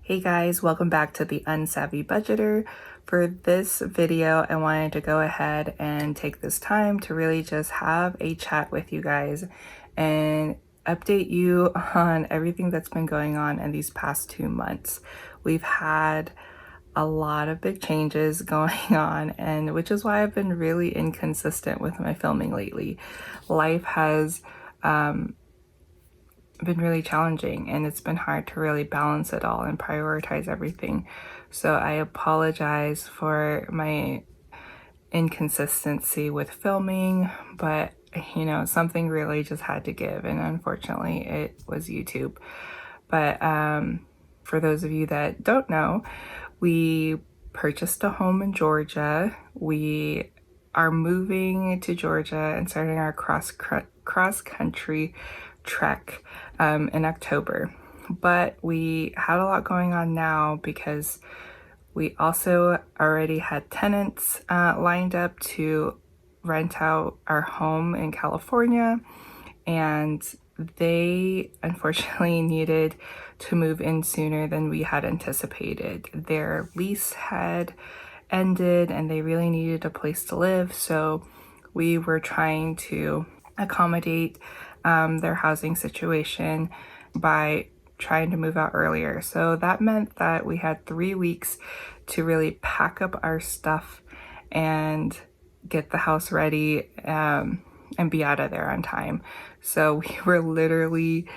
Hey guys, welcome back to the Unsavvy Budgeter. For this video, I wanted to go ahead and take this time to really just have a chat with you guys and update you on everything that's been going on in these past 2 months. We've had a lot of big changes going on, and which is why I've been really inconsistent with my filming lately. Life has been really challenging, and it's been hard to really balance it all and prioritize everything. So I apologize for my inconsistency with filming, but something really just had to give, and unfortunately it was YouTube. But for those of you that don't know, we purchased a home in Georgia. We are moving to Georgia and starting our cross country trek in October. But we had a lot going on now because we also already had tenants lined up to rent out our home in California, and they unfortunately needed to move in sooner than we had anticipated. Their lease had ended and they really needed a place to live, so we were trying to accommodate their housing situation by trying to move out earlier. So that meant that we had 3 weeks to really pack up our stuff and get the house ready and be out of there on time. So we were literally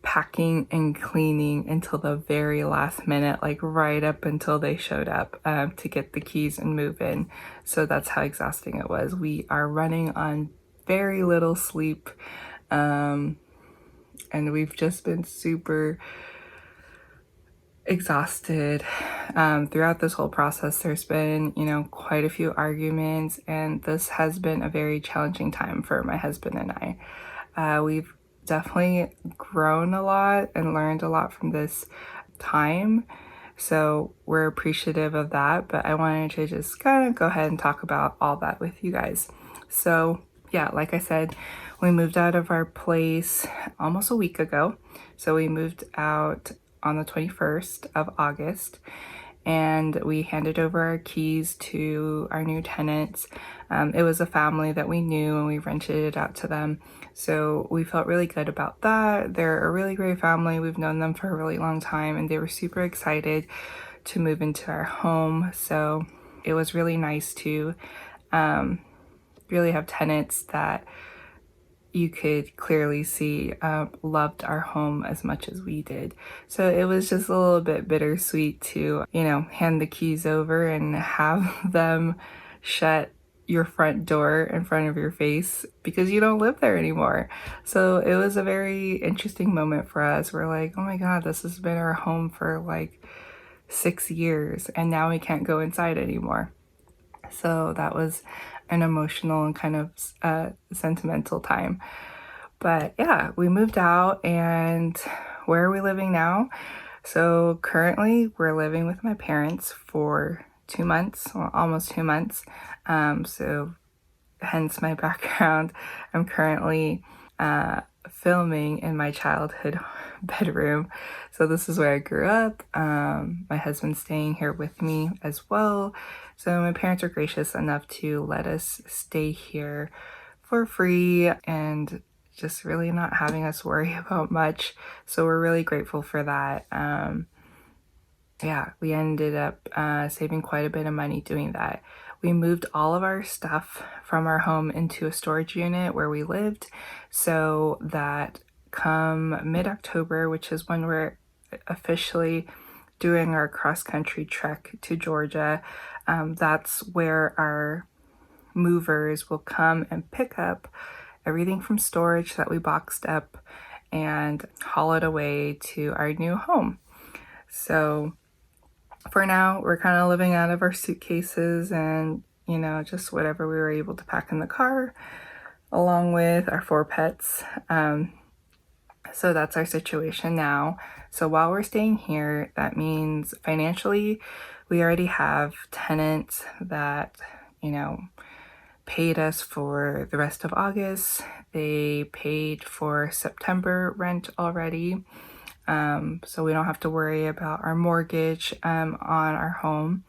packing and cleaning until the very last minute, like right up until they showed up to get the keys and move in. So that's how exhausting it was. We are running on very little sleep, and we've just been super exhausted throughout this whole process. There's been, quite a few arguments, and this has been a very challenging time for my husband and I. We've definitely grown a lot and learned a lot from this time, so we're appreciative of that. But I wanted to just kind of go ahead and talk about all that with you guys. So yeah, like I said, we moved out of our place almost a week ago. So we moved out on the 21st of August, and we handed over our keys to our new tenants. It was a family that we knew, and we rented it out to them. So we felt really good about that. They're a really great family. We've known them for a really long time, and they were super excited to move into our home. So it was really nice to really have tenants that you could clearly see loved our home as much as we did. So it was just a little bit bittersweet to, hand the keys over and have them shut your front door in front of your face because you don't live there anymore. So it was a very interesting moment for us. We're like, oh my God, this has been our home for like 6 years, and now we can't go inside anymore. So that was an emotional and kind of sentimental time. But yeah, we moved out, and where are we living now? So currently we're living with my parents for 2 months, or almost 2 months. So hence my background. I'm currently filming in my childhood bedroom. So this is where I grew up. My husband's staying here with me as well. So my parents are gracious enough to let us stay here for free and just really not having us worry about much. So we're really grateful for that. Yeah, we ended up saving quite a bit of money doing that. We moved all of our stuff from our home into a storage unit where we lived, so that come mid-October, which is when we're officially doing our cross-country trek to Georgia, that's where our movers will come and pick up everything from storage that we boxed up and haul it away to our new home. So for now, we're kind of living out of our suitcases and, just whatever we were able to pack in the car, along with our 4 pets. So that's our situation now. So while we're staying here, that means financially, we already have tenants that, paid us for the rest of August. They paid for September rent already. so we don't have to worry about our mortgage on our home.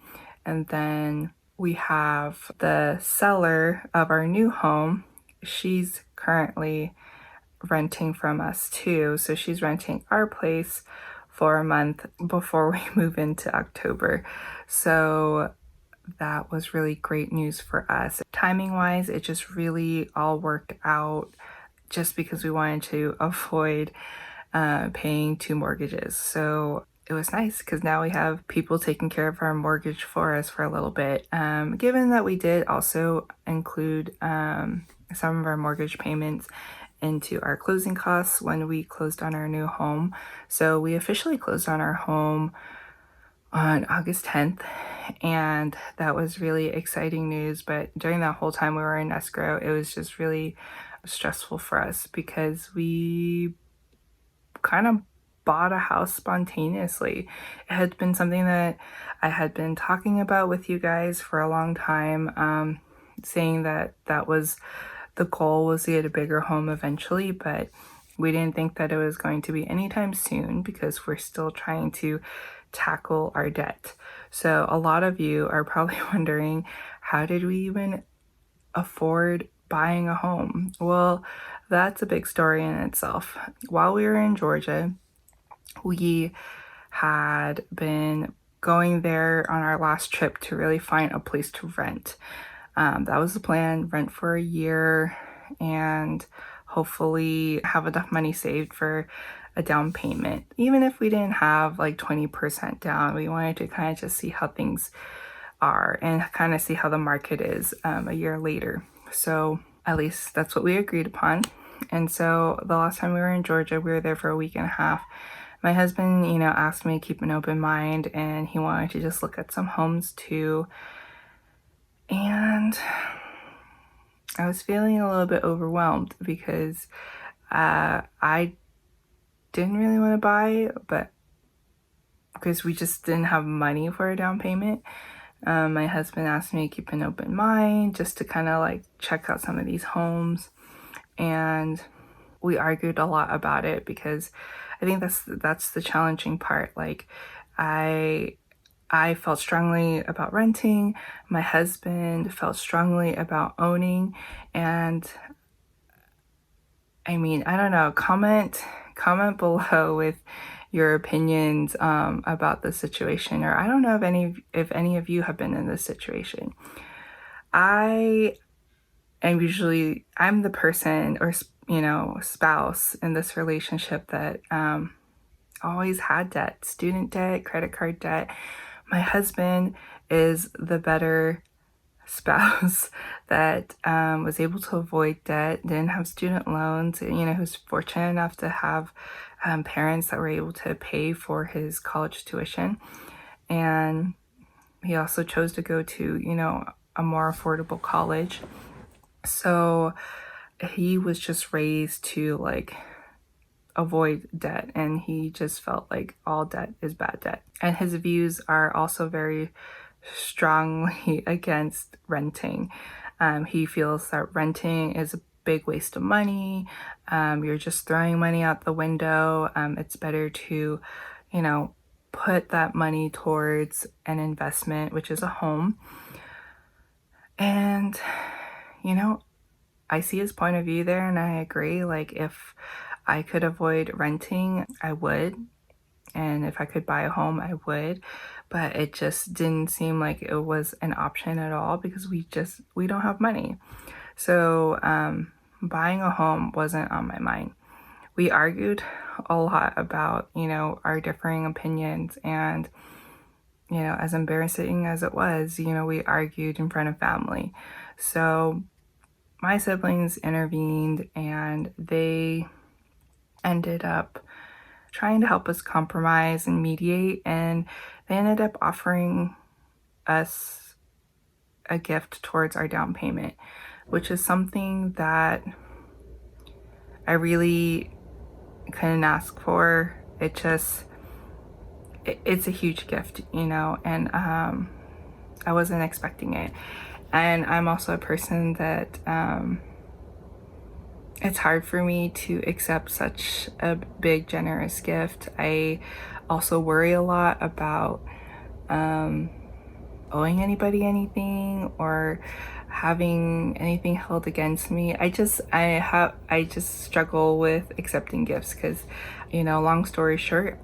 And then we have the seller of our new home. She's currently renting from us too. So she's renting our place for a month before we move into October. So that was really great news for us. Timing wise, it just really all worked out just because we wanted to avoid paying 2 mortgages. So it was nice because now we have people taking care of our mortgage for us for a little bit. Given that we did also include some of our mortgage payments into our closing costs when we closed on our new home. So we officially closed on our home on August 10th, and that was really exciting news. But during that whole time we were in escrow, it was just really stressful for us because we kind of bought a house spontaneously. It had been something that I had been talking about with you guys for a long time, saying that that was the goal, was to get a bigger home eventually, but we didn't think that it was going to be anytime soon because we're still trying to tackle our debt. So a lot of you are probably wondering, how did we even afford buying a home? Well, that's a big story in itself. While we were in Georgia, we had been going there on our last trip to really find a place to rent. That was the plan, rent for a year and hopefully have enough money saved for a down payment. Even if we didn't have like 20% down, we wanted to kind of just see how things are and kind of see how the market is a year later. So at least that's what we agreed upon. And so the last time we were in Georgia, we were there for a week and a half. My husband, asked me to keep an open mind, and he wanted to just look at some homes too. And I was feeling a little bit overwhelmed because I didn't really want to buy, but because we just didn't have money for a down payment. My husband asked me to keep an open mind just to kind of like check out some of these homes. And we argued a lot about it because I think that's the challenging part. Like I felt strongly about renting. My husband felt strongly about owning. And I mean, I don't know, comment below with your opinions about the situation, or I don't know if any of you have been in this situation. I'm the person or spouse in this relationship that always had debt, student debt, credit card debt. My husband is the better spouse that was able to avoid debt, didn't have student loans, who's fortunate enough to have parents that were able to pay for his college tuition. And he also chose to go to, a more affordable college. So he was just raised to like avoid debt, and he just felt like all debt is bad debt. And his views are also very strongly against renting. He feels that renting is a big waste of money. You're just throwing money out the window. It's better to, put that money towards an investment, which is a home. And, I see his point of view there, and I agree. Like, if I could avoid renting, I would. And if I could buy a home, I would. But it just didn't seem like it was an option at all because we don't have money. So buying a home wasn't on my mind. We argued a lot about, our differing opinions. And, as embarrassing as it was, we argued in front of family. So my siblings intervened, and they ended up trying to help us compromise and mediate, and they ended up offering us a gift towards our down payment, which is something that I really couldn't ask for. It's a huge gift, and I wasn't expecting it. And I'm also a person that it's hard for me to accept such a big, generous gift. I also worry a lot about owing anybody anything or having anything held against me. I just struggle with accepting gifts because, long story short,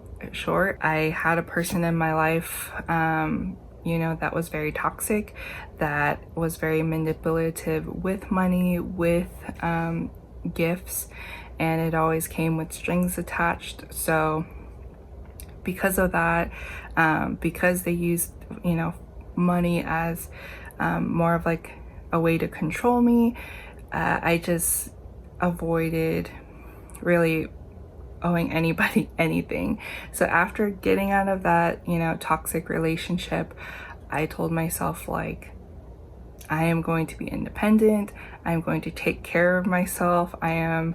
I had a person in my life, that was very toxic, that was very manipulative with money, with gifts, and it always came with strings attached. So because of that, because they used, money as more of like a way to control me, I just avoided really owing anybody anything. So after getting out of that, toxic relationship, I told myself, like, I am going to be independent. I'm going to take care of myself. I am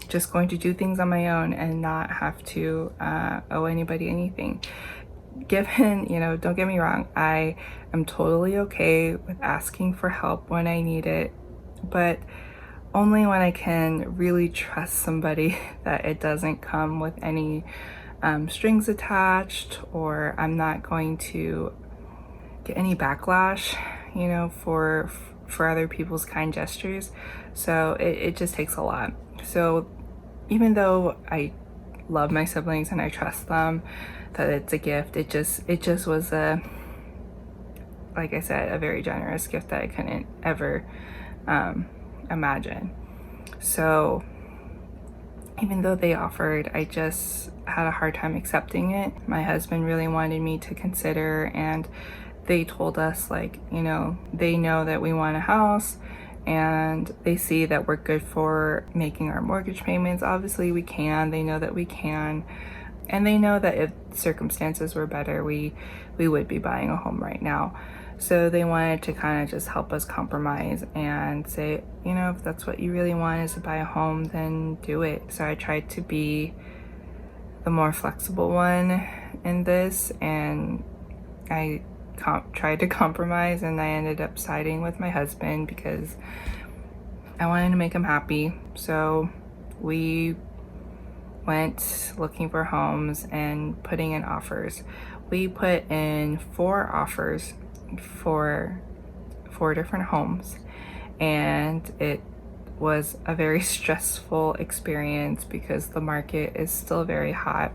just going to do things on my own and not have to owe anybody anything. Given, don't get me wrong, I am totally okay with asking for help when I need it, but only when I can really trust somebody that it doesn't come with any strings attached, or I'm not going to get any backlash, for other people's kind gestures. So it just takes a lot. So even though I love my siblings and I trust them, that it's a gift, it just was like I said, a very generous gift that I couldn't ever imagine. So even though they offered, I just had a hard time accepting it. My husband really wanted me to consider, and they told us, like, they know that we want a house and they see that we're good for making our mortgage payments. Obviously we can, they know that we can, and they know that if circumstances were better, we would be buying a home right now. So they wanted to kind of just help us compromise and say, if that's what you really want is to buy a home, then do it. So I tried to be the more flexible one in this, and I tried to compromise, and I ended up siding with my husband because I wanted to make him happy. So we went looking for homes and putting in offers. We put in 4 offers for 4 different homes, and it was a very stressful experience because the market is still very hot.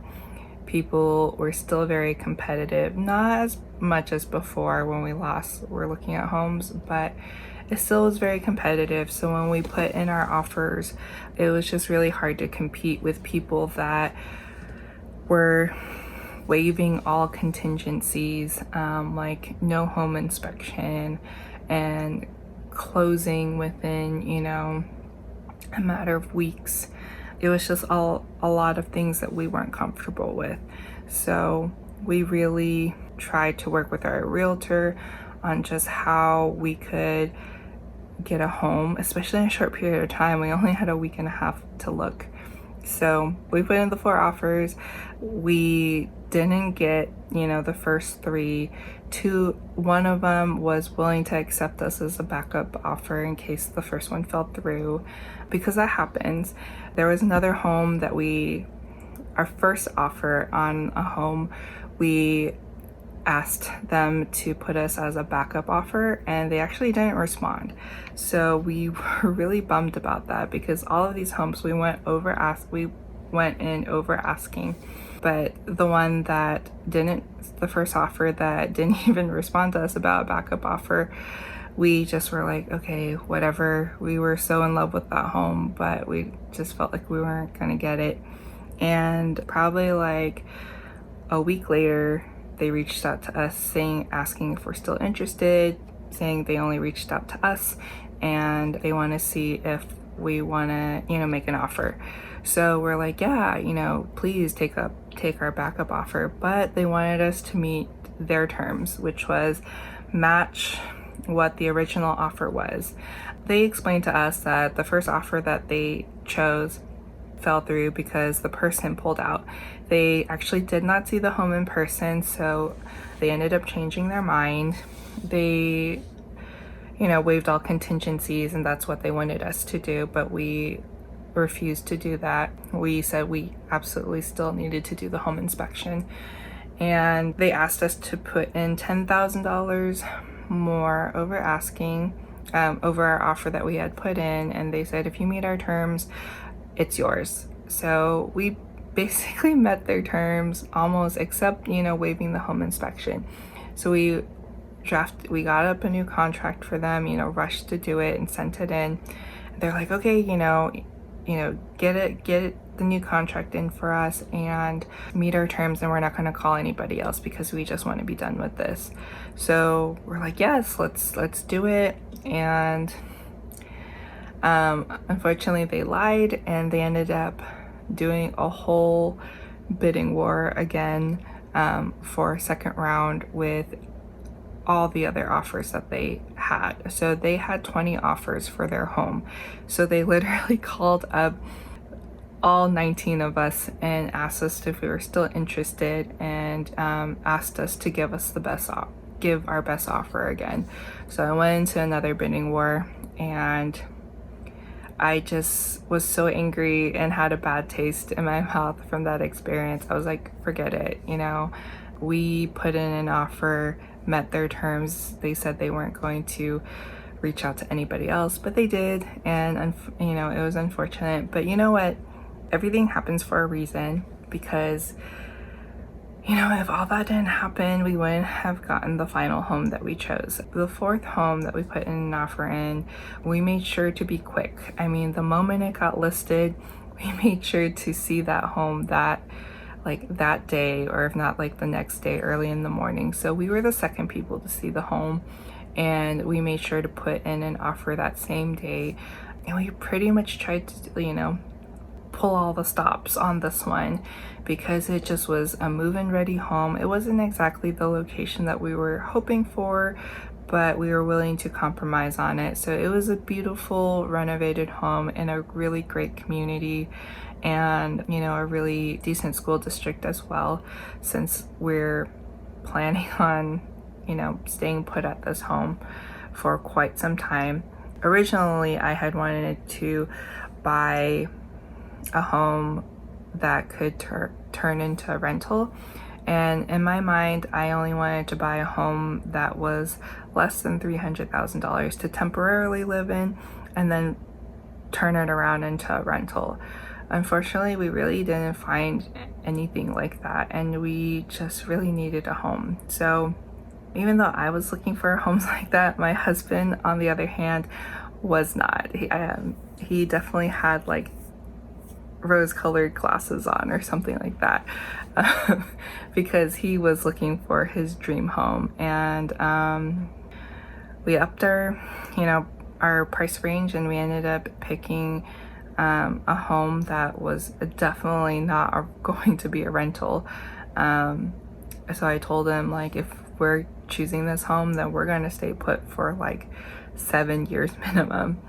People were still very competitive, not as much as before when we last were looking at homes, but it still was very competitive. So when we put in our offers, it was just really hard to compete with people that were waiving all contingencies, like no home inspection and closing within, a matter of weeks. It was just a lot of things that we weren't comfortable with. So we really tried to work with our realtor on just how we could get a home, especially in a short period of time. We only had a week and a half to look. So we put in the 4 offers. We didn't get, the first 3. One of them was willing to accept us as a backup offer in case the first one fell through, because that happens. There was another home that our first offer on a home, we asked them to put us as a backup offer, and they actually didn't respond. So we were really bummed about that, because all of these homes we went in over asking, but the one that the first offer that didn't even respond to us about a backup offer, we just were like, okay, whatever. We were so in love with that home, but we just felt like we weren't gonna get it. And probably like a week later, they reached out to us asking if we're still interested, saying they only reached out to us and they want to see if we want to, make an offer. So we're like, yeah, please take our backup offer. But they wanted us to meet their terms, which was match what the original offer was. They explained to us that the first offer that they chose fell through because the person pulled out. They actually did not see the home in person, so they ended up changing their mind. They, waived all contingencies, and that's what they wanted us to do, but we refused to do that. We said we absolutely still needed to do the home inspection, and they asked us to put in $10,000 more over asking, over our offer that we had put in, and they said if you meet our terms, it's yours. So we basically met their terms almost, except waiving the home inspection. So we got up a new contract for them, rushed to do it and sent it in. They're like, okay, get the new contract in for us and meet our terms, and we're not going to call anybody else because we just want to be done with this. So we're like, yes, let's do it. And unfortunately they lied, and they ended up doing a whole bidding war again, for a second round with all the other offers that they had. So they had 20 offers for their home. So they literally called up all 19 of us and asked us if we were still interested, and asked us to give our best offer again. So I went into another bidding war, and I just was so angry and had a bad taste in my mouth from that experience. I was like, forget it. We put in an offer, met their terms. They said they weren't going to reach out to anybody else, but they did. And it was unfortunate, but you know what? Everything happens for a reason, because if all that didn't happen, we wouldn't have gotten the final home that we chose. The fourth home that we put in an offer in, we made sure to be quick. I mean, the moment it got listed, we made sure to see that home that day, or if not the next day early in the morning. So we were the second people to see the home, and we made sure to put in an offer that same day. And we pretty much tried to pull all the stops on this one, because it just was a move-in ready home. It wasn't exactly the location that we were hoping for, but we were willing to compromise on it. So it was a beautiful renovated home in a really great community, and a really decent school district as well, since we're planning on staying put at this home for quite some time. Originally I had wanted to buy a home that could turn into a rental, and in my mind I only wanted to buy a home that was less than $300,000 to temporarily live in, and then turn it around into a rental. Unfortunately, we really didn't find anything like that, and we just really needed a home. So even though I was looking for homes like that, my husband, on the other hand, was not. He definitely had rose-colored glasses on or something like that, because he was looking for his dream home. And we upped our price range, and we ended up picking a home that was definitely not going to be a rental. So I told him, if we're choosing this home, then we're going to stay put for 7 years minimum,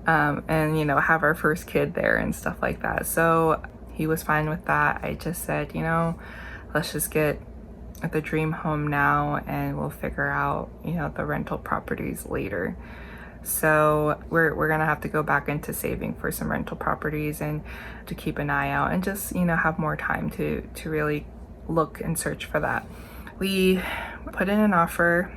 and have our first kid there and stuff like that. So he was fine with that. I just said, let's just get the dream home now, and we'll figure out the rental properties later. So we're gonna have to go back into saving for some rental properties, and to keep an eye out, and just have more time to really look and search for that. We put in an offer,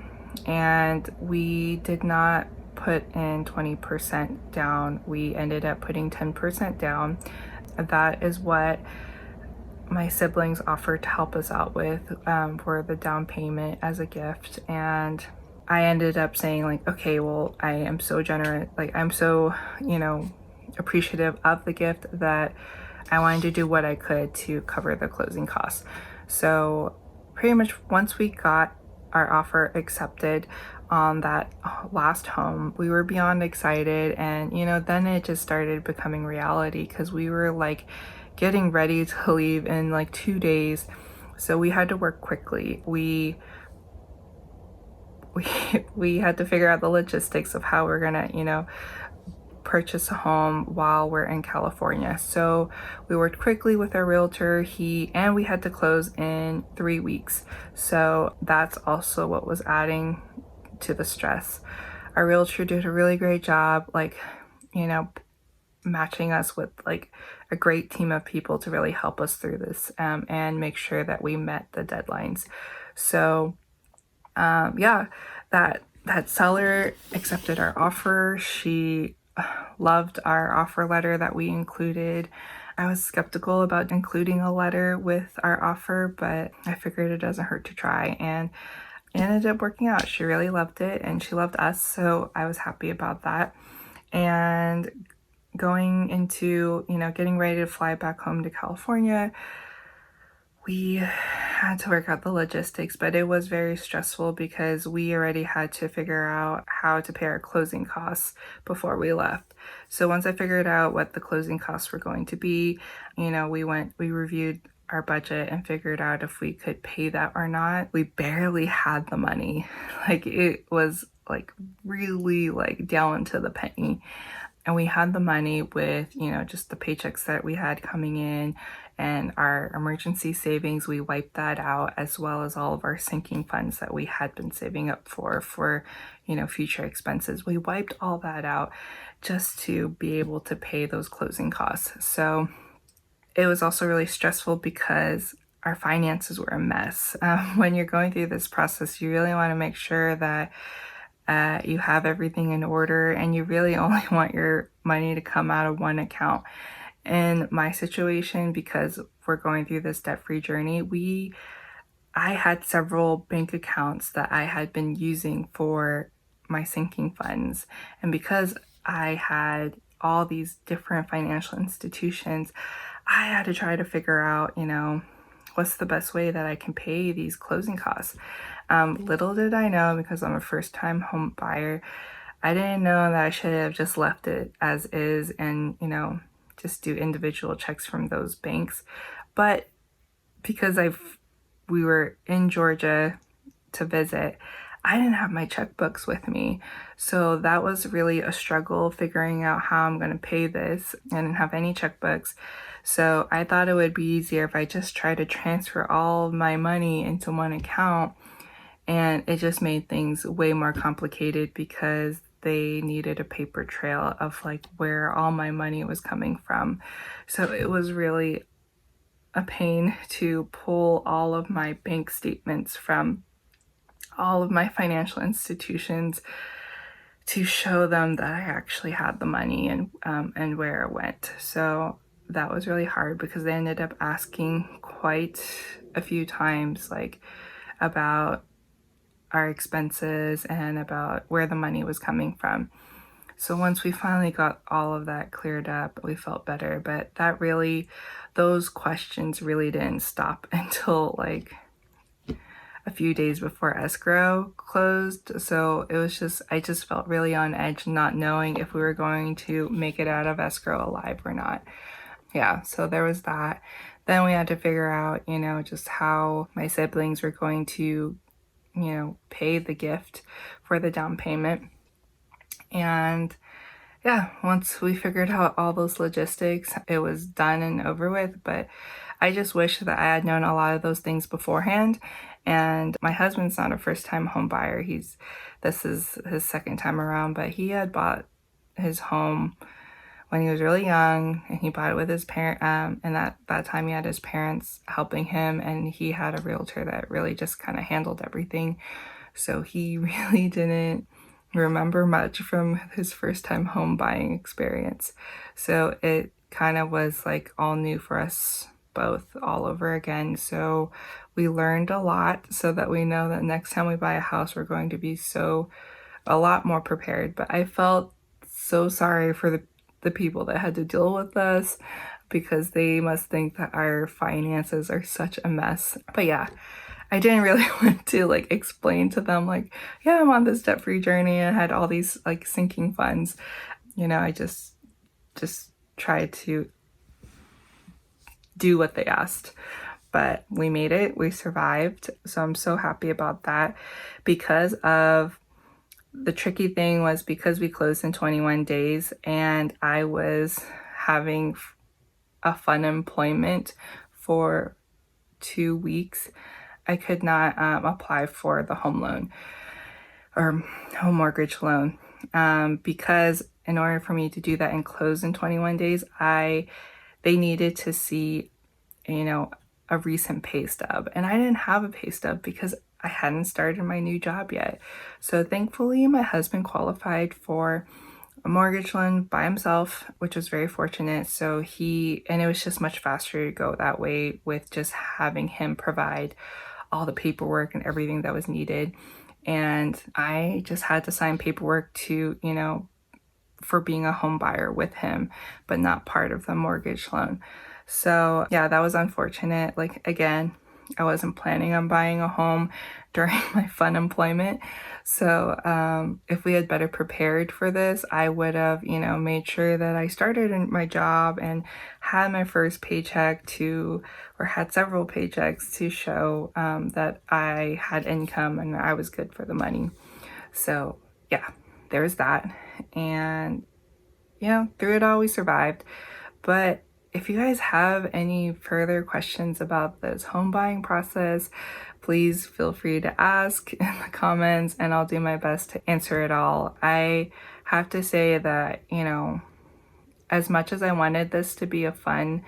and we did not put in 20% down. We ended up putting 10% down. That is what my siblings offered to help us out with, for the down payment as a gift. And I ended up saying okay, well, I am so generous, I'm so appreciative of the gift, that I wanted to do what I could to cover the closing costs. So pretty much once we got our offer accepted on that last home, we were beyond excited. And then it just started becoming reality, because we were getting ready to leave in 2 days. So we had to work quickly. We had to figure out the logistics of how we're gonna purchase a home while we're in California. So we worked quickly with our realtor, and we had to close in 3 weeks. So that's also what was adding to the stress. Our realtor did a really great job, like, you know, matching us with like a great team of people to really help us through this and make sure that we met the deadlines. So yeah, that seller accepted our offer. She loved our offer letter that we included. I was skeptical about including a letter with our offer, but I figured it doesn't hurt to try, and it ended up working out. She really loved it and she loved us, so I was happy about that. And going into, getting ready to fly back home to California, we had to work out the logistics, but it was very stressful because we already had to figure out how to pay our closing costs before we left. So once I figured out what the closing costs were going to be, we reviewed our budget and figured out if we could pay that or not. We barely had the money. Like, it was like really like down to the penny. And we had the money with, just the paychecks that we had coming in and our emergency savings. We wiped that out, as well as all of our sinking funds that we had been saving up for, future expenses. We wiped all that out just to be able to pay those closing costs. So it was also really stressful because our finances were a mess. When you're going through this process, you really want to make sure that you have everything in order, and you really only want your money to come out of one account. In my situation, because we're going through this debt-free journey, I had several bank accounts that I had been using for my sinking funds. And because I had all these different financial institutions, I had to try to figure out, what's the best way that I can pay these closing costs. Little did I know, because I'm a first-time home buyer, I didn't know that I should have just left it as is and, just do individual checks from those banks. But because we were in Georgia to visit, I didn't have my checkbooks with me. So that was really a struggle, figuring out how I'm going to pay this. I didn't have any checkbooks. So I thought it would be easier if I just tried to transfer all of my money into one account. And it just made things way more complicated because they needed a paper trail of like where all my money was coming from. So it was really a pain to pull all of my bank statements from all of my financial institutions to show them that I actually had the money and where it went. So that was really hard because they ended up asking quite a few times, like, about our expenses and about where the money was coming from. So once we finally got all of that cleared up, we felt better. But those questions really didn't stop until like a few days before escrow closed. So I just felt really on edge, not knowing if we were going to make it out of escrow alive or not. Yeah, so there was that. Then we had to figure out, just how my siblings were going to pay the gift for the down payment. And yeah, once we figured out all those logistics, it was done and over with. But I just wish that I had known a lot of those things beforehand. And my husband's not a first-time home buyer. This is his second time around, but he had bought his home when he was really young, and he bought it with his parent. And that time he had his parents helping him, and he had a realtor that really just kind of handled everything. So he really didn't remember much from his first time home buying experience. So it kind of was like all new for us both all over again. So we learned a lot so that we know that next time we buy a house, we're going to be a lot more prepared. But I felt so sorry for the people that had to deal with us, because they must think that our finances are such a mess. But yeah, I didn't really want to like explain to them like, yeah, I'm on this debt-free journey. I had all these like sinking funds. I just tried to do what they asked. But we made it. We survived. So I'm so happy about that. Because of the tricky thing was, because we closed in 21 days and I was having a fun employment for 2 weeks, I could not apply for the home loan. or home mortgage loan. Because in order for me to do that and close in 21 days, they needed to see, a recent pay stub. And I didn't have a pay stub because I hadn't started my new job yet. So thankfully, my husband qualified for a mortgage loan by himself, which was very fortunate. And it was just much faster to go that way with just having him provide all the paperwork and everything that was needed. And I just had to sign paperwork to, for being a home buyer with him, but not part of the mortgage loan. So yeah, that was unfortunate. Like, again, I wasn't planning on buying a home during my fun employment. So if we had better prepared for this, I would have, made sure that I started in my job and had my first paycheck or had several paychecks to show that I had income and I was good for the money. So yeah, there's that. And, through it all, we survived. But if you guys have any further questions about this home buying process, please feel free to ask in the comments and I'll do my best to answer it all. I have to say that, as much as I wanted this to be a fun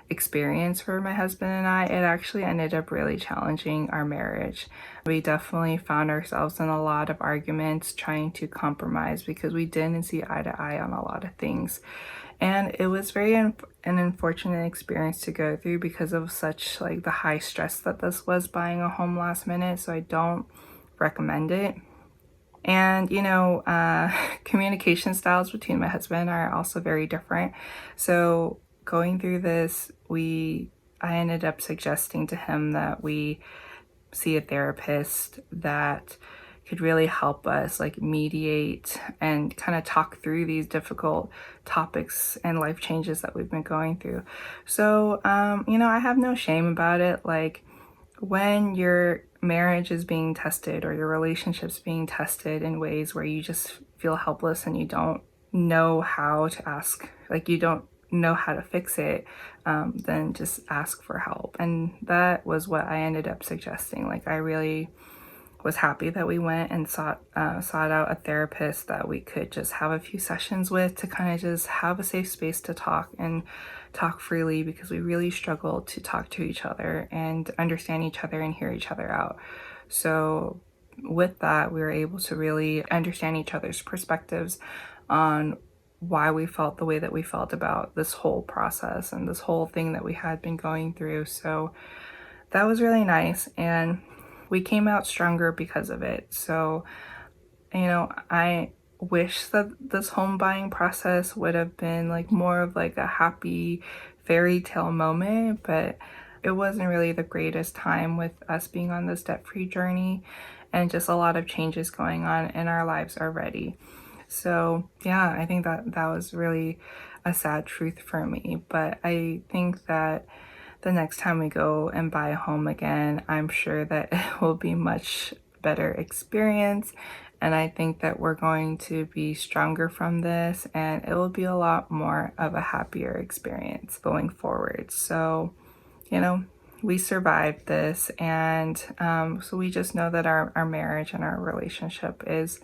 experience for my husband and I, it actually ended up really challenging our marriage. We definitely found ourselves in a lot of arguments trying to compromise because we didn't see eye to eye on a lot of things. And it was an unfortunate experience to go through because of such the high stress that this was, buying a home last minute. So I don't recommend it. And, communication styles between my husband are also very different. So going through this, I ended up suggesting to him that we see a therapist that could really help us mediate and kind of talk through these difficult topics and life changes that we've been going through. So, I have no shame about it. When your marriage is being tested or your relationship's being tested in ways where you just feel helpless and you don't know how to ask, you don't know how to fix it, then just ask for help. And that was what I ended up suggesting. I really was happy that we went and sought out a therapist that we could just have a few sessions with to kind of just have a safe space to talk freely, because we really struggled to talk to each other and understand each other and hear each other out. So with that, we were able to really understand each other's perspectives on why we felt the way that we felt about this whole process and this whole thing that we had been going through. So that was really nice, and we came out stronger because of it. So, I wish that this home buying process would have been more of a happy fairy tale moment, but it wasn't really the greatest time with us being on this debt-free journey and just a lot of changes going on in our lives already. So yeah, I think that was really a sad truth for me. But I think that the next time we go and buy a home again, I'm sure that it will be much better experience. And I think that we're going to be stronger from this, and it will be a lot more of a happier experience going forward. So, we survived this, and so we just know that our marriage and our relationship is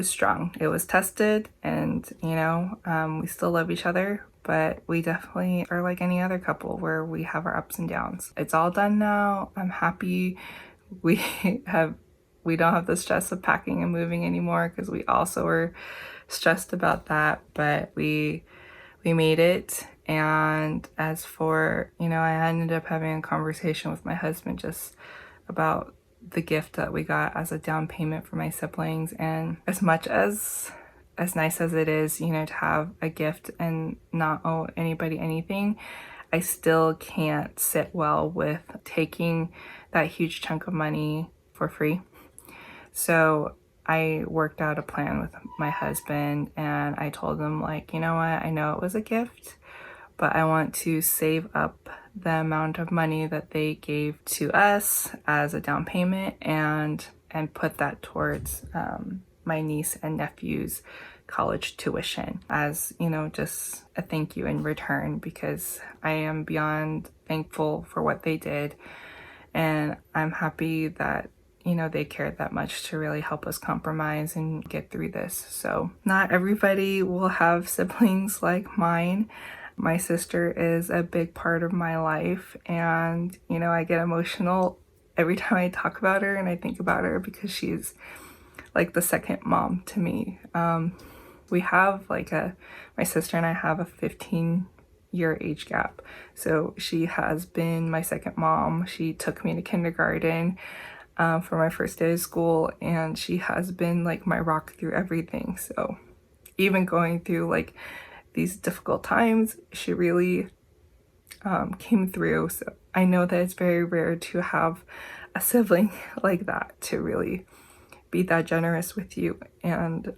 strong. It was tested, and we still love each other, but we definitely are like any other couple where we have our ups and downs. It's all done now. I'm happy. We don't have the stress of packing and moving anymore, because we also were stressed about that, but we made it. And as for, I ended up having a conversation with my husband just about the gift that we got as a down payment for my siblings. And as much as nice as it is, to have a gift and not owe anybody anything, I still can't sit well with taking that huge chunk of money for free. So I worked out a plan with my husband, and I told him, you know what, I know it was a gift, but I want to save up the amount of money that they gave to us as a down payment and put that towards my niece and nephew's college tuition as, just a thank you in return, because I am beyond thankful for what they did. And I'm happy that, they cared that much to really help us compromise and get through this. So not everybody will have siblings like mine. My sister is a big part of my life, and I get emotional every time I talk about her and I think about her, because she's like the second mom to me. We have my sister and I have a 15-year age gap. So she has been my second mom. She took me to kindergarten for my first day of school, and she has been like my rock through everything. So even going through like these difficult times, she really came through. So I know that it's very rare to have a sibling like that, to really be that generous with you and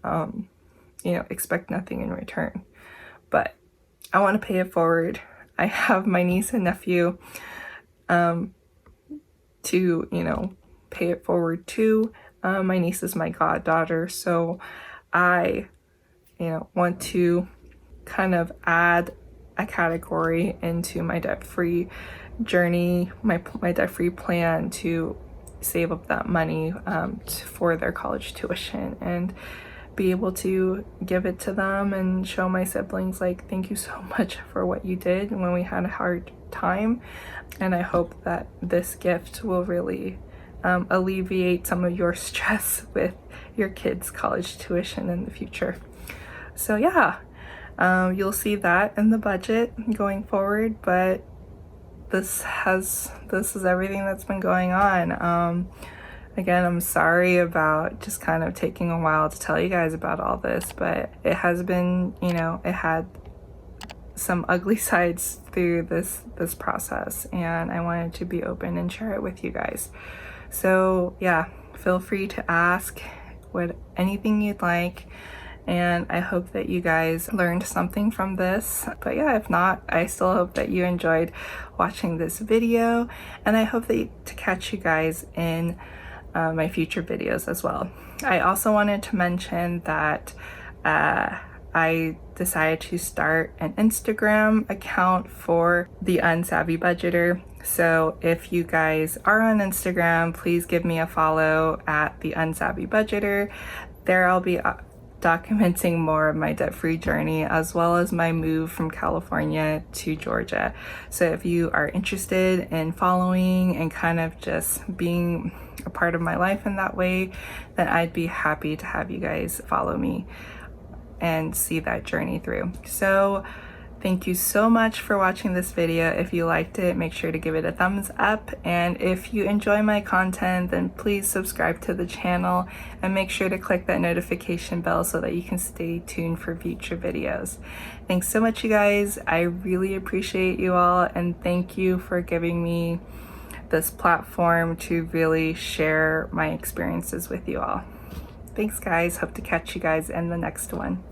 expect nothing in return. But I want to pay it forward. I have my niece and nephew to pay it forward to. My niece is my goddaughter, so I want to kind of add a category into my debt-free journey, my debt-free plan, to save up that money for their college tuition, and be able to give it to them and show my siblings like, thank you so much for what you did when we had a hard time. And I hope that this gift will really alleviate some of your stress with your kids' college tuition in the future. So yeah, you'll see that in the budget going forward, but this is everything that's been going on. Again, I'm sorry about just kind of taking a while to tell you guys about all this, but it has been, it had some ugly sides through this process, and I wanted to be open and share it with you guys. So yeah, feel free to ask anything you'd like, and I hope that you guys learned something from this. But yeah, if not, I still hope that you enjoyed watching this video, and I hope to catch you guys in my future videos as well. I also wanted to mention that I decided to start an Instagram account for the Unsavvy Budgeter. So if you guys are on Instagram, please give me a follow at the Unsavvy Budgeter. There I'll be documenting more of my debt-free journey, as well as my move from California to Georgia. So if you are interested in following and kind of just being a part of my life in that way, then I'd be happy to have you guys follow me and see that journey through. So thank you so much for watching this video. If you liked it, make sure to give it a thumbs up, and if you enjoy my content, then please subscribe to the channel and make sure to click that notification bell so that you can stay tuned for future videos. Thanks so much, you guys. I really appreciate you all, and thank you for giving me this platform to really share my experiences with you all. Thanks, guys. Hope to catch you guys in the next one.